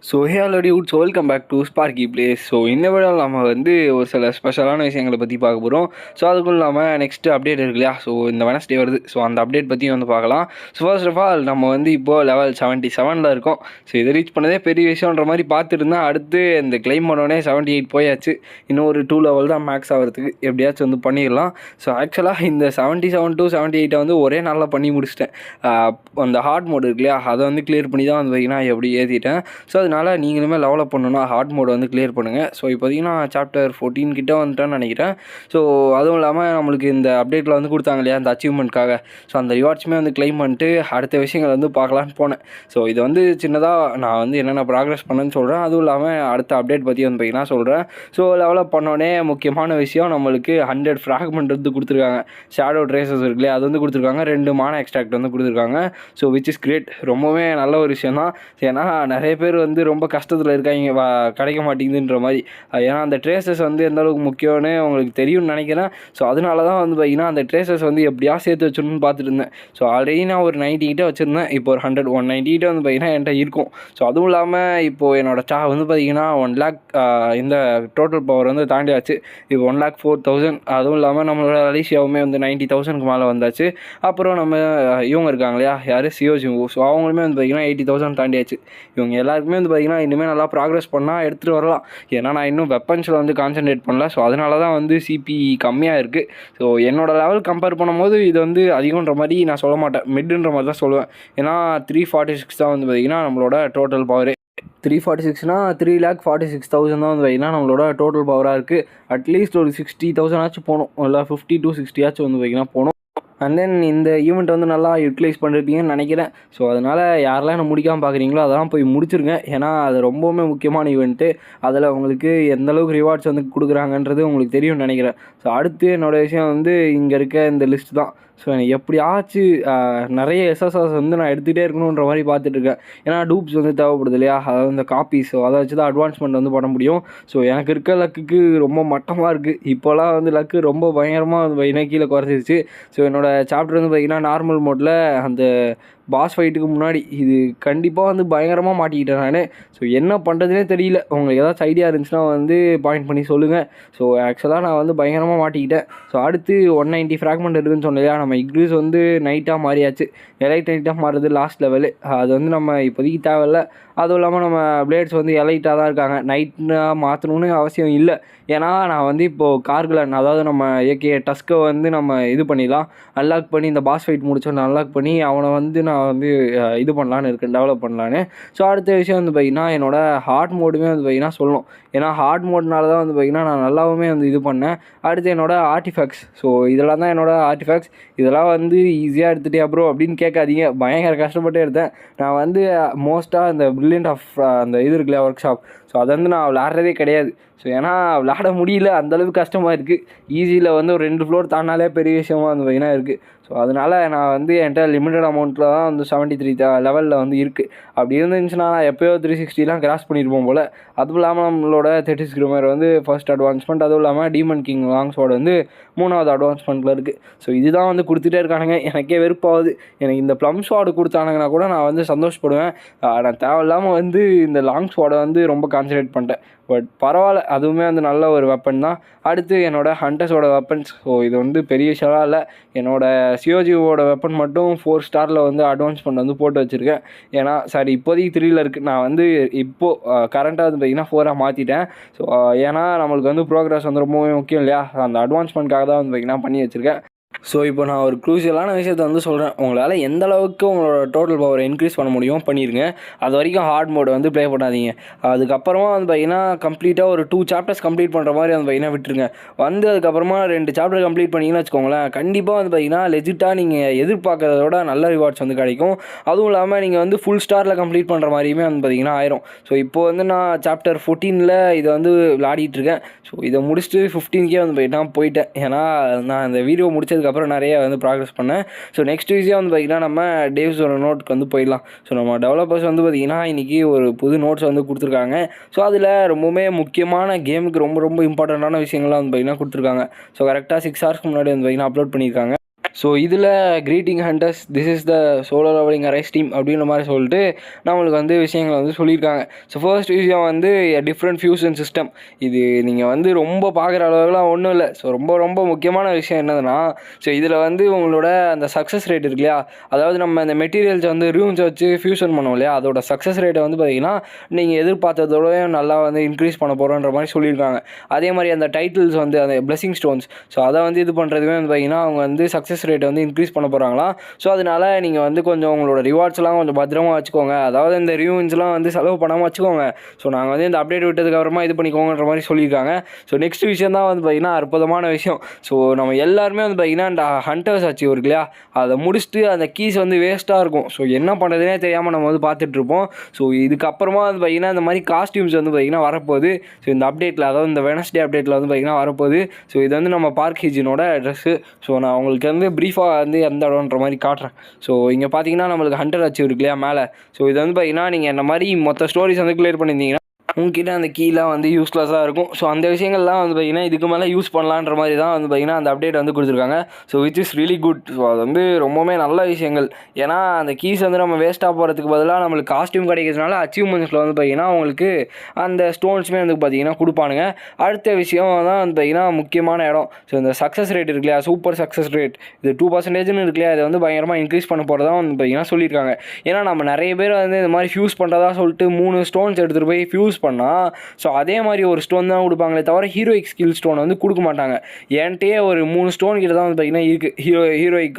So hey already woods welcome back to sparky place. ஸோ இந்த வீடியோவில் நம்ம வந்து ஒரு சில ஸ்பெஷலான விஷயங்களை பற்றி பார்க்க போகிறோம். ஸோ அதுக்குள்ள இல்லாமல் நெக்ஸ்ட் அப்டேட் இருக்கு இல்லையா, ஸோ இந்த வெனஸ்டே வருது. ஸோ அந்த அப்டேட் பற்றி வந்து பார்க்கலாம். ஸோ ஃபர்ஸ்ட் ஆஃப் ஆல் நம்ம வந்து இப்போது லெவல் 77 இருக்கோம். ஸோ இதை ரீச் பண்ணதே பெரிய விஷயன்ற மாதிரி பார்த்துருந்தேன். அடுத்து இந்த கிளைம் பண்ணோடனே 78 போயாச்சு. இன்னும் ஒரு 2 லெவல் தான் மேக்ஸ் ஆகிறதுக்கு, எப்படியாச்சும் வந்து பண்ணிடலாம். ஸோ ஆக்சுவலாக இந்த 77 to 78 வந்து ஒரே நாளில் பண்ணி முடிச்சிட்டேன். அந்த ஹார்ட் மோடு இருக்கு இல்லையா, அதை வந்து கிளியர் பண்ணி தான் வந்து பார்த்தீங்கன்னா எப்படி ஏற்றிட்டேன். ஸோ அதனால் நீங்களுமே லெவலப் பண்ணணும்னா ஹார்ட் மோட் வந்து கிளியர் பண்ணுங்கள். ஸோ இப்போதைக்கு நான் சாப்டர் 14 கிட்டே வந்துட்டேன்னு நினைக்கிறேன். ஸோ அதுவும் இல்லாமல் நம்மளுக்கு இந்த அப்டேட்டில் வந்து கொடுத்தாங்க இல்லையா அந்த அச்சீவ்மெண்ட்காக, ஸோ அந்த ரிவார்ட்ஸுமே வந்து கிளைம் பண்ணிட்டு அடுத்த விஷயங்கள் வந்து பார்க்கலான்னு போனேன். ஸோ இது வந்து சின்னதாக நான் வந்து என்னென்ன ப்ராக்ரஸ் பண்ணேன்னு சொல்கிறேன். அதுவும் இல்லாமல் அடுத்த அப்டேட் பற்றி வந்து பார்த்தீங்கன்னா சொல்கிறேன். ஸோ லெவலப் பண்ணோடனே முக்கியமான விஷயம், நம்மளுக்கு 100 ஃப்ராக்மெண்ட் வந்து கொடுத்துருக்காங்க. ஷேடோ ட்ரேசஸ் இருக்குல்லையே, அது வந்து கொடுத்துருக்காங்க. 2 மானா எக்ஸ்ட்ராக்ட் வந்து கொடுத்துருக்காங்க. ஸோ விச் இஸ் கிரேட், ரொம்பவே நல்ல ஒரு விஷயம் தான். ஏன்னா நிறைய பேர் வந்து ரொம்ப கஷ்டத்தில் இருக்காங்க, கிடைக்க மாட்டேங்குதுன்ற மாதிரி. ஏன்னா அந்த ட்ரேசஸ் வந்து எந்த அளவுக்கு முக்கியம்னு உங்களுக்கு தெரியும்னு நினைக்கிறேன். ஸோ அதனால தான் வந்து பார்த்திங்கன்னா அந்த ட்ரேசஸ் வந்து எப்படியா சேர்த்து வச்சுருன்னு பார்த்துட்டு இருந்தேன். ஸோ ஆல்ரெடி நான் ஒரு 90 கிட்டே வச்சுருந்தேன். இப்போ ஒரு 190 கிட்டே வந்து பார்த்திங்கன்னா என்கிட்ட இருக்கும். ஸோ அதுவும் இல்லாமல் இப்போது என்னோடய வந்து பார்த்திங்கன்னா 1 lakh இந்த டோட்டல் பவர் வந்து தாண்டியாச்சு. இப்போ 1,04,000. அதுவும் இல்லாமல் நம்மளோட அலிஷியாவுமே வந்து 90,000க்கு மேலே வந்தாச்சு. அப்புறம் நம்ம இவங்க இருக்காங்க இல்லையா, யார் சியோஜி, ஸோ அவங்களுமே வந்து பார்த்திங்கன்னா 80,000 தாண்டியாச்சு. இவங்க எல்லாருக்குமே வந்து பார்த்திங்கன்னா இனிமேல் நல்லா ப்ராக்ரஸ் பண்ணால் எடுத்துகிட்டு வரலாம். ஏன்னா நான் இன்னும் வெப்பன்ஸில் வந்து கான்சன்ட்ரேட் பண்ணல. ஸோ அதனால தான் வந்து சிபி கம்மியாக இருக்குது. ஸோ என்னோடய லெவல் கம்பேர் பண்ணும்போது இது வந்து அதிகன்ற மாதிரி நான் சொல்ல மாட்டேன், மிட்டுன்ற மாதிரி தான் சொல்லுவேன். ஏன்னா 346 தான் வந்து பார்த்திங்கன்னா நம்மளோட டோட்டல் பவரே. 346னா 3,46,000 தான் வந்து பார்த்திங்கன்னா நம்மளோட டோட்டல் பவராக இருக்குது. அட்லீஸ்ட் ஒரு 60,000 ஆச்சும் போகணும், இல்லை 50 to 60 ஆச்சும் வந்து பார்த்திங்கன்னா போகணும். அண்ட் தென் இந்த ஈவெண்ட் வந்து நல்லா யூட்டிலைஸ் பண்ணிருப்பீங்கன்னு நினைக்கிறேன். ஸோ அதனால் யாரெல்லாம் என்ன முடிக்காமல் பார்க்குறீங்களோ அதெல்லாம் போய் முடிச்சிருங்க. ஏன்னா அது ரொம்பவுமே முக்கியமான ஈவெண்ட்டு. அதில் உங்களுக்கு எந்தளவுக்கு ரிவார்ட்ஸ் வந்து கொடுக்குறாங்கன்றது உங்களுக்கு தெரியும்னு நினைக்கிறேன். ஸோ அடுத்து என்னோடய விஷயம் வந்து இங்கே இருக்க இந்த லிஸ்ட் தான். ஸோ எனக்கு எப்படியாச்சும் நிறைய எஸ்எஸ்எஸ் வந்து நான் எடுத்துகிட்டே இருக்கணுன்ற மாதிரி பார்த்துட்ருக்கேன். ஏன்னா டூப்ஸ் வந்து தேவைப்படுது இல்லையா, அதாவது இந்த காப்பீஸ். ஸோ அதை வச்சு தான் அட்வான்ஸ்மெண்ட் வந்து பண்ண முடியும். ஸோ எனக்கு இருக்க லக்குக்கு ரொம்ப மட்டமாக இருக்குது. இப்போலாம் வந்து லக்கு ரொம்ப பயங்கரமாக வந்து கீழே குறைஞ்சிருச்சு. ஸோ என்னோடய சாப்டர் வந்து பார்த்திங்கன்னா நார்மல் மோடில் அந்த பாஸ் ஃபைட்டுக்கு முன்னாடி இது கண்டிப்பாக வந்து பயங்கரமாக மாட்டிக்கிட்டேன் நான். ஸோ என்ன பண்ணுறதுனே தெரியல. உங்களுக்கு ஏதாச்சும் ஐடியா இருந்துச்சுன்னா வந்து பாயிண்ட் பண்ணி சொல்லுங்கள். ஸோ ஆக்சுவலாக நான் வந்து பயங்கரமாக மாட்டிக்கிட்டேன். ஸோ அடுத்து 190 ஃப்ராக்மெண்ட் இருக்குதுன்னு சொன்னலையா, நம்ம இக்ரீஸ் வந்து நைட்டாக மாறியாச்சு. எலைட் நைட்டாக மாறுறது லாஸ்ட் லெவலு. அது வந்து நம்ம இப்போதைக்கு தேவையில்லை. அதுவும் இல்லாமல் நம்ம பிளேட்ஸ் வந்து எலைட்டாக தான் இருக்காங்க. நைட்டாக மாற்றணுன்னு அவசியம் இல்லை. ஏன்னா நான் வந்து இப்போது கார்குலன், அதாவது நம்ம ஏகே டஸ்கை வந்து நம்ம இது பண்ணிடலாம், அன்லாக் பண்ணி இந்த பாஸ் ஃபைட் முடிச்சோன்னு அன்லாக் பண்ணி அவனை வந்து நான் வந்து இது பண்ணலான்னு இருக்கேன், டெவலப் பண்ணலான்னு. ஸோ அடுத்த விஷயம் வந்து பார்த்திங்கன்னா என்னோடய ஹார்ட் மோடுமே வந்து பார்த்திங்கன்னா சொல்லணும். ஏன்னா ஹார்ட் மோட்னால தான் வந்து பார்த்திங்கன்னா நான் நல்லாவுமே வந்து இது பண்ணேன். அடுத்து என்னோடய ஆர்டிஃபேக்ட்ஸ். ஸோ இதெல்லாம் தான் என்னோடய ஆர்டிஃபேக்ட்ஸ். இதெல்லாம் வந்து ஈஸியாக எடுத்துகிட்டே ப்ரோ அப்படின்னு கேட்காதீங்க, பயங்கர கஷ்டப்பட்டு எடுத்தேன். நான் வந்து மோஸ்ட்டாக இந்த பிரில்லியன்ட் ஆஃப் அந்த இது இருக்குல்லையா ஒர்க் ஷாப், ஸோ அதை வந்து நான் விளாட்றதே கிடையாது. ஸோ ஏன்னா விளாட முடியல, அந்தளவுக்கு கஷ்டமாக இருக்குது. ஈஸியில் வந்து ஒரு 2 ஃப்ளோர் தாண்டாலே பெரிய விஷயமாக வந்து பார்த்திங்கன்னா இருக்குது. ஸோ அதனால் நான் வந்து என்கிட்ட லிமிட்டட் அமௌண்ட்டில் தான் வந்து 73 லெவலில் வந்து இருக்குது. அப்படி இருந்துச்சுன்னா நான் எப்போயோ 360 கிராஸ் பண்ணியிருப்போம் போல். அதுவும் இல்லாமல் நம்மளோட 30 ஸ்கிரிமர் வந்து ஃபர்ஸ்ட் அட்வான்ஸ்மெண்ட், அதுவும் இல்லாமல் டீமன் கிங் லாங் ஸ்வார்ட் வந்து 3வது அட்வான்ஸ்மெண்ட்டில் இருக்குது. ஸோ இதுதான் வந்து கொடுத்துட்டே இருக்கானுங்க, எனக்கே வெறுப்பாகுது. எனக்கு இந்த ப்ளம் ஸ்வார்டு கொடுத்தானுங்கன்னா கூட நான் வந்து சந்தோஷப்படுவேன். நான் தேவையில்லாமல் வந்து இந்த லாங் ஸ்வார்டை வந்து ரொம்ப கான்சன்ட்ரேட் பண்ணிட்டேன். பட் பரவாயில்ல, அதுவுமே வந்து நல்ல ஒரு வெப்பன் தான். அடுத்து என்னோடய ஹண்டர்ஸோட வெப்பன்ஸ். ஸோ இது வந்து பெரிய விஷயம் இல்லை. என்னோடய சியோஜியோட வெப்பன் மட்டும் 4 ஸ்டாரில் வந்து அட்வான்ஸ்மெண்ட் வந்து போட்டு வச்சுருக்கேன். ஏன்னா சாரி, இப்போதைக்கு 3ல் இருக்குது. நான் வந்து இப்போது கரண்ட்டாக வந்து பார்த்திங்கன்னா 4ஆக மாற்றிட்டேன். ஸோ ஏன்னா நம்மளுக்கு வந்து ப்ரோக்ரஸ் வந்து ரொம்பவே முக்கியம் இல்லையா, அந்த அட்வான்ஸ்மெண்ட்காக தான் வந்து பார்த்திங்கன்னா பண்ணி வச்சுருக்கேன். ஸோ இப்போ நான் ஒரு க்ரூஷியலான விஷயத்தை வந்து சொல்கிறேன். உங்களால் எந்த அளவுக்கு உங்களோட டோட்டல் பவரை இன்க்ரீஸ் பண்ண முடியும் பண்ணிடுங்க. அது வரைக்கும் ஹார்ட் மோடு வந்து ப்ளே பண்ணாதீங்க. அதுக்கப்புறமா வந்து பார்த்திங்கன்னா கம்ப்ளீட்டாக ஒரு 2 சாப்டர்ஸ் கம்ப்ளீட் பண்ணுற மாதிரி வந்து பார்த்திங்கன்னா விட்டுருங்க. வந்து அதுக்கப்புறமா 2 சாப்டர் கம்ப்ளீட் பண்ணிங்கன்னு வச்சுக்கோங்களேன், கண்டிப்பாக வந்து பார்த்திங்கன்னா லெஜிட்டாக நீங்கள் எதிர்பார்க்கறத விட நல்ல ரிவார்ட்ஸ் வந்து கிடைக்கும். அதுவும் இல்லாமல் நீங்கள் வந்து ஃபுல் ஸ்டாரில் கம்ப்ளீட் பண்ணுற மாதிரியுமே வந்து பார்த்திங்கன்னா ஆயிரும். ஸோ இப்போது வந்து நான் சாப்டர் 14ல் இதை வந்து விளையாடிட்டுருக்கேன். ஸோ இதை முடிச்சுட்டு 15கே வந்து போயிட்டேன். ஏன்னா நான் இந்த வீடியோ முடிச்சதுக்கப்புறம் நிறைய வந்து ப்ராக்ரஸ் பண்ணேன். ஸோ நெக்ஸ்ட் ஈஸியாக வந்து பார்த்திங்கன்னா நம்ம டேவ்ஸோட நோட்டுக்கு வந்து போயிடலாம். ஸோ நம்ம டெவலப்பர்ஸ் வந்து பார்த்திங்கன்னா இன்றைக்கி ஒரு புது நோட்ஸ் வந்து கொடுத்துருக்காங்க. ஸோ அதில் ரொம்பவுமே முக்கியமான கேமுக்கு ரொம்ப ரொம்ப இம்பார்ட்டண்ட்டான விஷயங்கள்லாம் வந்து பார்த்திங்கன்னா கொடுத்துருக்காங்க. ஸோ கரெக்டாக 6 ஹவர்ஸ்க்கு முன்னாடி வந்து பார்த்திங்கன்னா அப்லோட் பண்ணியிருக்காங்க. ஸோ இதில் greeting hunters, this is the solo leveling arise team அப்படின்ற மாதிரி சொல்லிட்டு நம்மளுக்கு வந்து விஷயங்களை வந்து சொல்லியிருக்காங்க. ஸோ ஃபர்ஸ்ட் விஷயம் வந்து டிஃப்ரெண்ட் ஃபியூஷன் சிஸ்டம். இது நீங்கள் வந்து ரொம்ப பார்க்குற அளவுக்குலாம் ஒன்றும் இல்லை. ஸோ ரொம்ப ரொம்ப முக்கியமான விஷயம் என்னதுன்னா, ஸோ இதில் வந்து உங்களோட அந்த சக்ஸஸ் ரேட் இருக்கு இல்லையா, அதாவது நம்ம இந்த மெட்டீரியல்ஸை வந்து ரூம்ஸை வச்சு ஃபியூஷன் பண்ணோம் இல்லையா, அதோட சக்ஸஸ் ரேட்டை வந்து பார்த்திங்கன்னா நீங்கள் எதிர்பார்த்ததோடய நல்லா வந்து இன்க்ரீஸ் பண்ண போகிறோன்ற மாதிரி சொல்லியிருக்காங்க. அதே மாதிரி அந்த டைட்டில்ஸ் வந்து அந்த பிளெஸிங் ஸ்டோன்ஸ், ஸோ அதை வந்து இது பண்ணுறதுமே வந்து பார்த்திங்கன்னா அவங்க வந்து சக்ஸஸ் ரேட்டை வந்து இன்க்ரீஸ் பண்ண போகிறாங்களாம். ஸோ அதனால் நீங்கள் வந்து கொஞ்சம் உங்களோட ரிவார்ட்ஸ்லாம் கொஞ்சம் பத்திரமா வச்சுக்கோங்க. அதாவது இந்த ரியூன்ஸ்லாம் வந்து செலவு பண்ணாமல் வச்சுக்கோங்க. ஸோ நாங்கள் வந்து இந்த அப்டேட் விட்டதுக்கப்புறமா இது பண்ணிக்கோங்கன்ற மாதிரி சொல்லியிருக்காங்க. ஸோ நெக்ஸ்ட் விஷயம் தான் வந்து பார்த்திங்கன்னா அற்புதமான விஷயம். ஸோ நம்ம எல்லாருமே வந்து பார்த்திங்கன்னா இந்த ஹண்டர்ஸ் அச்சீவ் இருக்கு இல்லையா, அதை முடிச்சுட்டு அந்த கீஸ் வந்து வேஸ்ட்டாக இருக்கும். ஸோ என்ன பண்ணுறதுனே தெரியாமல் நம்ம வந்து பார்த்துட்ருப்போம். ஸோ இதுக்கப்புறமா வந்து பார்த்திங்கன்னா இந்த மாதிரி காஸ்டியூம்ஸ் வந்து பார்த்திங்கன்னா வரப்போகுது. ஸோ இந்த அப்டேட்டில், அதாவது இந்த வெனஸ்டே அப்டேட்டில் வந்து பார்த்திங்கன்னா வரப்போகுது. ஸோ இது வந்து நம்ம பார்க் ஹிஜினோட ட்ரெஸ்ஸு. ஸோ நான் உங்களுக்கு வந்து ப்ரீஃபாக வந்து எந்த இடம்ன்ற மாதிரி காட்டுறேன். ஸோ இங்கே பார்த்தீங்கன்னா நம்மளுக்கு ஹண்டர் அச்சீவ் இருக்கு இல்லையா மேலே. ஸோ இது வந்து பார்த்திங்கன்னா நீங்கள் இந்த மாதிரி மொத்த ஸ்டோரிஸ் வந்து கிளியர் பண்ணியிருந்தீங்கன்னா உங்ககிட்ட அந்த கீலாம் வந்து யூஸ்லெஸ்ஸாக இருக்கும். ஸோ அந்த விஷயங்கள்லாம் வந்து பார்த்திங்கன்னா இதுக்கு மேலே யூஸ் பண்ணலான்ற மாதிரி தான் வந்து பார்த்திங்கன்னா அந்த அப்டேட் வந்து கொடுத்துருக்காங்க. So which is really good. So அது வந்து ரொம்பவுமே நல்ல விஷயங்கள். ஏன்னா அந்த கீஸ் வந்து நம்ம வேஸ்ட்டாக போகிறதுக்கு பதிலாக நம்மளுக்கு காஸ்டியூம் கிடைக்கிறதுனால அச்சீவ்மெண்ட்ஸில் வந்து பார்த்திங்கன்னா உங்களுக்கு அந்த ஸ்டோன்ஸுமே வந்து பார்த்திங்கன்னா கொடுப்பானுங்க. அடுத்த விஷயம் தான் வந்து பார்த்திங்கன்னா முக்கியமான இடம். ஸோ இந்த சக்ஸஸ் ரேட் இருக்கு இல்லையா, சூப்பர் சக்ஸஸ் ரேட், இது 2% இருக்கு இல்லையா, இதை வந்து பயங்கரமாக இன்க்ரீஸ் பண்ண போகிறதா வந்து பார்த்திங்கன்னா சொல்லியிருக்காங்க. ஏன்னா நம்ம நிறைய பேர் வந்து இந்த மாதிரி ஃபியூஸ் பண்ணுறதா சொல்லிட்டு 3 ஸ்டோன்ஸ் எடுத்துகிட்டு போய் ஃபியூஸ் பண்ணால், ஸோ அதே மாதிரி ஒரு ஸ்டோன் தான் கொடுப்பாங்களே தவிர ஹீரோயிக் ஸ்கில் ஸ்டோன் வந்து கொடுக்க மாட்டாங்க. என்கிட்டயே ஒரு 3 ஸ்டோன் கிட்ட தான் வந்து பார்த்திங்கன்னா இருக்குது. ஹீரோயிக்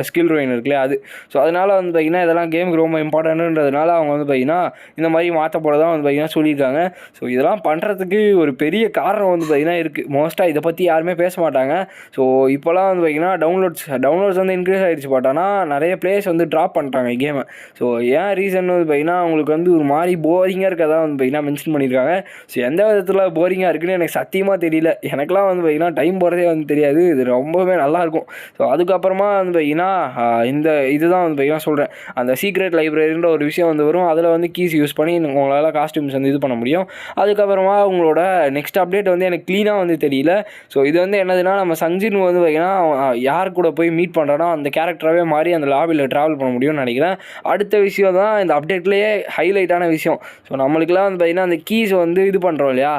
ஸ்கில் ரோயின் இருக்குல்லையா அது. ஸோ அதனால் வந்து பார்த்திங்கன்னா இதெல்லாம் கேமுக்கு ரொம்ப இம்பார்ட்டன்ட்ன்றதுனால அவங்க வந்து பார்த்திங்கன்னா இந்த மாதிரி மாற்ற போகிறதா வந்து பார்த்திங்கன்னா சொல்லியிருக்காங்க. ஸோ இதெல்லாம் பண்ணுறதுக்கு ஒரு பெரிய காரணம் வந்து பார்த்திங்கன்னா இருக்குது. மோஸ்ட்டாக இதை பற்றி யாருமே பேச மாட்டாங்க. ஸோ இப்போலாம் வந்து பார்த்திங்கன்னா டவுன்லோட்ஸ் வந்து இன்க்ரீஸ் ஆகிடுச்சு. பட் ஆனால் நிறைய பிளேயர்ஸ் வந்து ட்ராப் பண்ணுறாங்க கேமை. ஸோ ஏன் ரீசன் வந்து பார்த்திங்கன்னா அவங்களுக்கு வந்து ஒரு மாதிரி போரிங்காக இருக்கதா வந்து பார்த்திங்கன்னா மென்ஷன் பண்ணியிருக்காங்க. ஸோ எந்த விதத்தில் போரிங்காக இருக்குன்னு எனக்கு சத்தியமாக தெரியல. எனக்குலாம் வந்து பார்த்திங்கன்னா டைம் போகிறதே வந்து தெரியாது. இது ரொம்பவே நல்லாயிருக்கும். ஸோ அதுக்கப்புறமா வந்து பார்த்திங்கன்னா இந்த இதுதான் வந்து பார்த்திங்கன்னா சொல்கிறேன், அந்த சீக்ரெட் லைப்ரரின்ற ஒரு விஷயம் வந்து வரும். அதில் வந்து கீஸ் யூஸ் பண்ணி உங்களால் காஸ்டியூம்ஸ் வந்து இது பண்ண முடியும். அதுக்கப்புறமா உங்களோட நெக்ஸ்ட் அப்டேட் வந்து எனக்கு க்ளீனாக வந்து தெரியல. ஸோ இது வந்து என்னதுன்னா, நம்ம சஞ்சின் வந்து பார்த்திங்கன்னா யார் கூட போய் மீட் பண்ணுறோன்னா அந்த கேரக்டராகவே மாறி அந்த லாபியில் ட்ராவல் பண்ண முடியும்னு நினைக்கிறேன். அடுத்த விஷயம் தான் இந்த அப்டேட்லேயே ஹைலைட்டான விஷயம். ஸோ நம்மளுக்குலாம் வந்து பார்த்திங்கன்னா அந்த கீஸ் வந்து இது பண்ணுறோம் இல்லையா,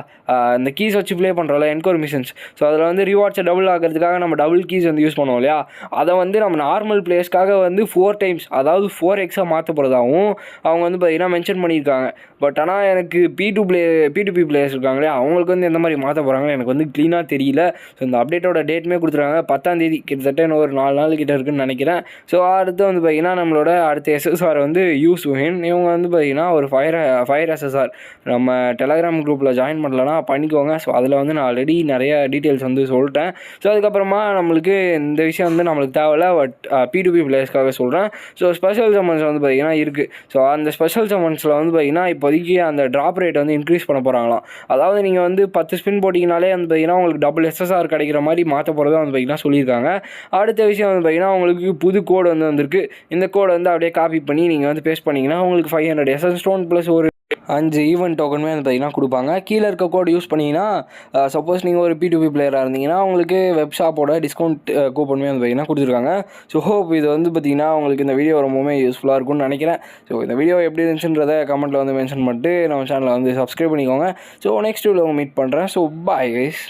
இந்த கீஸ் வச்சு ப்ளே பண்ணுறோம்ல என்கோர் மிஷன்ஸ். ஸோ அதில் வந்து ரிவார்ட்ஸை டபுள் ஆகிறதுக்காக நம்ம டபுள் கீஸ் வந்து யூஸ் பண்ணுவோம் இல்லையா, அதை வந்து நம்ம நார்மல் பிளேஸ்க்காக வந்து 4 டைம்ஸ், அதாவது 4x மாற்ற போகிறதாகவும் அவங்க வந்து பார்த்திங்கன்னா மென்ஷன் பண்ணியிருக்காங்க. பட் ஆனால் எனக்கு P2P பிளேயர்ஸ் இருக்காங்க இல்லையா, அவங்களுக்கு வந்து எந்த மாதிரி மாற்ற போகிறாங்கன்னு எனக்கு வந்து க்ளீனாக தெரியல. ஸோ இந்த அப்டேட்டோட டேட்டுமே கொடுத்துருக்காங்க 10ஆம் தேதி, கிட்டத்தட்ட இன்னும் ஒரு 4 நாள் கிட்ட இருக்குன்னு நினைக்கிறேன். ஸோ அடுத்து வந்து பார்த்திங்கன்னா நம்மளோட அடுத்த SSR வந்து யூசுஹின். இவங்க வந்து பார்த்திங்கன்னா ஒரு ஃபயர் SSR. நம்ம டெலகிராம் குரூப்பில் ஜாயின் பண்ணலன்னா பண்ணிக்கோங்க. ஸோ அதில் வந்து நான் ஆல்ரெடி நிறைய டீட்டெயில்ஸ் வந்து சொல்லிட்டேன். ஸோ அதுக்கப்புறமா நம்மளுக்கு இந்த விஷயம் வந்து நம்மளுக்கு தேவையில்ல. பட் P2P பிளேயர்ஸ்க்காக சொல்கிறேன். ஸோ ஸ்பெஷல் சம்மன்ஸ் வந்து பார்த்திங்கன்னா இருக்குது. ஸோ அந்த ஸ்பெஷல் சம்மன்ஸில் வந்து பார்த்திங்கன்னா இப்போதைக்கு அந்த ட்ராப் ரேட் வந்து இன்க்ரீஸ் பண்ண போகிறாங்களாம். அதாவது நீங்கள் வந்து 10 ஸ்பின் போட்டிங்கனாலே வந்து பார்த்திங்கன்னா உங்களுக்கு டபுள் SSR கிடைக்கிற மாதிரி மாற்ற போகிறதா வந்து பார்த்திங்கன்னா சொல்லியிருக்காங்க. அடுத்த விஷயம் வந்து பார்த்திங்கன்னா உங்களுக்கு புது கோடு வந்து வந்திருக்கு. இந்த கோடை வந்து அப்படியே காப்பி பண்ணி நீங்கள் வந்து பேஸ்ட் பண்ணிங்கன்னா உங்களுக்கு 500 SS ஸ்டோன் ப்ளஸ் ஒரு 5 ஈவெண்ட் டோக்கனுமே வந்து பார்த்திங்கன்னா கொடுப்பாங்க. கீழே இருக்க கோடு யூஸ் பண்ணிங்கன்னா சப்போஸ் நீங்கள் ஒரு P2P பிளேயராக இருந்தீங்கன்னா உங்களுக்கு வெப் ஷாப்போட டிஸ்கவுண்ட் கூப்பனுமே வந்து பார்த்திங்கன்னா கொடுத்துருக்காங்க. ஸோ ஹோப் இது வந்து பார்த்திங்கன்னா உங்களுக்கு இந்த வீடியோ ரொம்பவுமே யூஸ்ஃபுல்லாக இருக்கும்னு நினைக்கிறேன். ஸோ இந்த வீடியோ எப்படி இருந்துச்சுன்றதை கமெண்ட்டில் வந்து மென்ஷன் பண்ணிட்டு நம்ம சேனலை வந்து சப்ஸ்கிரைப் பண்ணிக்கோங்க. ஸோ நெக்ஸ்ட் வீடியோவில் மீட் பண்ணுறேன். So bye guys.